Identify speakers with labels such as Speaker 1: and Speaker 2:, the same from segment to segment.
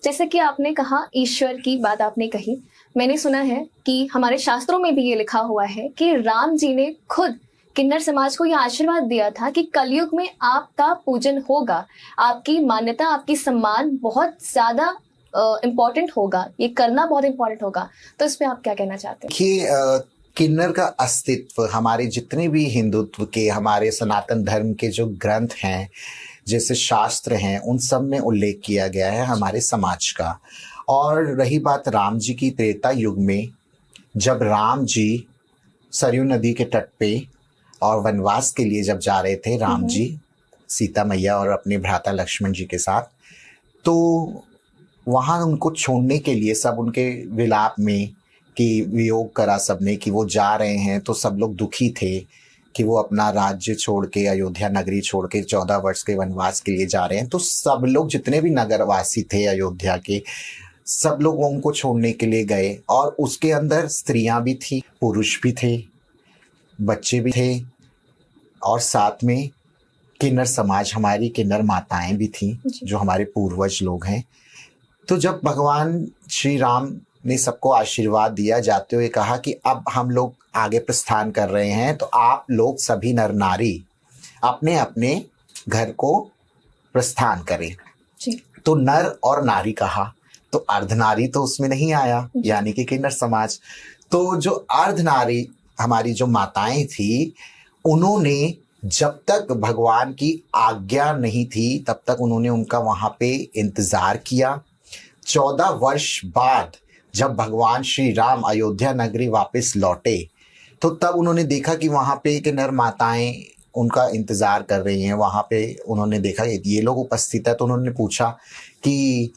Speaker 1: जैसे कि आपने कहा ईश्वर की बात आपने कही, मैंने सुना है कि हमारे शास्त्रों में भी ये लिखा हुआ है कि राम जी ने खुद किन्नर समाज को यह आशीर्वाद दिया था कि कलयुग में आपका पूजन होगा, आपकी मान्यता, आपकी सम्मान बहुत ज्यादा इम्पोर्टेंट होगा, ये करना बहुत इम्पोर्टेंट होगा। तो इस पे आप क्या कहना चाहते हैं?
Speaker 2: कि किन्नर का अस्तित्व हमारे जितने भी हिंदुत्व के, हमारे सनातन धर्म के जो ग्रंथ हैं, जैसे शास्त्र हैं, उन सब में उल्लेख किया गया है हमारे समाज का। और रही बात राम जी की, त्रेता युग में जब राम जी सरयू नदी के तट पे और वनवास के लिए जब जा रहे थे, राम जी सीता मैया और अपने भ्राता लक्ष्मण जी के साथ, तो वहाँ उनको छोड़ने के लिए सब उनके विलाप में कि वियोग करा सबने कि वो जा रहे हैं, तो सब लोग दुखी थे कि वो अपना राज्य छोड़ के, अयोध्या नगरी छोड़ के 14 वर्ष के वनवास के लिए जा रहे हैं। तो सब लोग जितने भी नगरवासी थे अयोध्या के, सब लोग उनको छोड़ने के लिए गए। और उसके अंदर स्त्रियां भी थी, पुरुष भी थे, बच्चे भी थे, और साथ में किन्नर समाज, हमारी किन्नर माताएं भी थी, जो हमारे पूर्वज लोग हैं। तो जब भगवान श्री राम ने सबको आशीर्वाद दिया, जाते हुए कहा कि अब हम लोग आगे प्रस्थान कर रहे हैं, तो आप लोग सभी नर नारी अपने अपने घर को प्रस्थान करें। तो नर और नारी कहा, तो अर्धनारी तो उसमें नहीं आया, यानी कि किन्नर समाज। तो जो अर्धनारी हमारी जो माताएं थी, उन्होंने जब तक भगवान की आज्ञा नहीं थी तब तक उन्होंने उनका वहां पे इंतजार किया। 14 वर्ष बाद जब भगवान श्री राम अयोध्या नगरी वापस लौटे, तो तब उन्होंने देखा कि वहां पे किन्नर माताएं उनका इंतजार कर रही हैं। वहां पे उन्होंने देखा ये लोग उपस्थित है, तो उन्होंने पूछा कि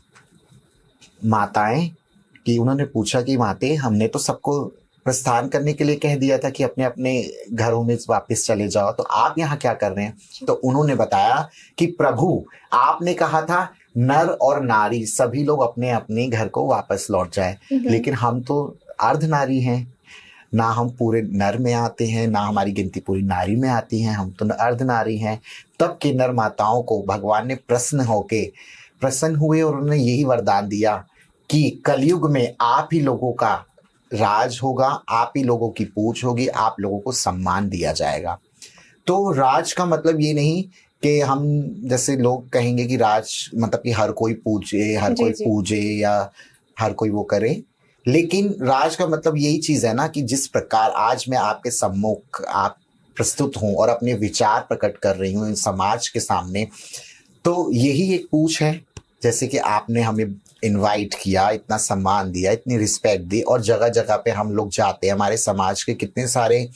Speaker 2: माते, हमने तो सबको प्रस्थान करने के लिए कह दिया था कि अपने अपने घरों में वापस चले जाओ, तो आप यहाँ क्या कर रहे हैं? तो उन्होंने बताया कि प्रभु, आपने कहा था नर और नारी सभी लोग अपने अपने घर को वापस लौट जाए, लेकिन हम तो अर्धनारी हैं, ना हम पूरे नर में आते हैं, ना हमारी गिनती पूरी नारी में आती है, हम तो अर्धनारी हैं। तब किन्नर माताओं को भगवान ने प्रसन्न हुए और उन्होंने यही वरदान दिया कि कलयुग में आप ही लोगों का राज होगा, आप ही लोगों की पूछ होगी, आप लोगों को सम्मान दिया जाएगा। तो राज का मतलब ये नहीं कि हम, जैसे लोग कहेंगे कि राज मतलब कि हर कोई पूजे या हर कोई वो करे, लेकिन राज का मतलब यही चीज है ना कि जिस प्रकार आज मैं आपके सम्मुख आप प्रस्तुत हूं और अपने विचार प्रकट कर रही हूं समाज के सामने, तो यही एक पूछ है। जैसे कि आपने हमें इनवाइट किया, इतना सम्मान दिया, इतनी रिस्पेक्ट दी, और जगह जगह पे हम लोग जाते हैं, हमारे समाज के कितने सारे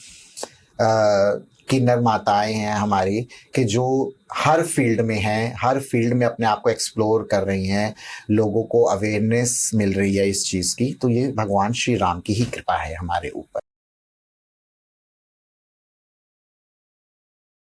Speaker 2: किन्नर माताएं हैं हमारी, कि जो हर फील्ड में हैं, हर फील्ड में अपने आप को एक्सप्लोर कर रही हैं, लोगों को अवेयरनेस मिल रही है इस चीज़ की। तो ये भगवान श्री राम की ही कृपा है हमारे ऊपर।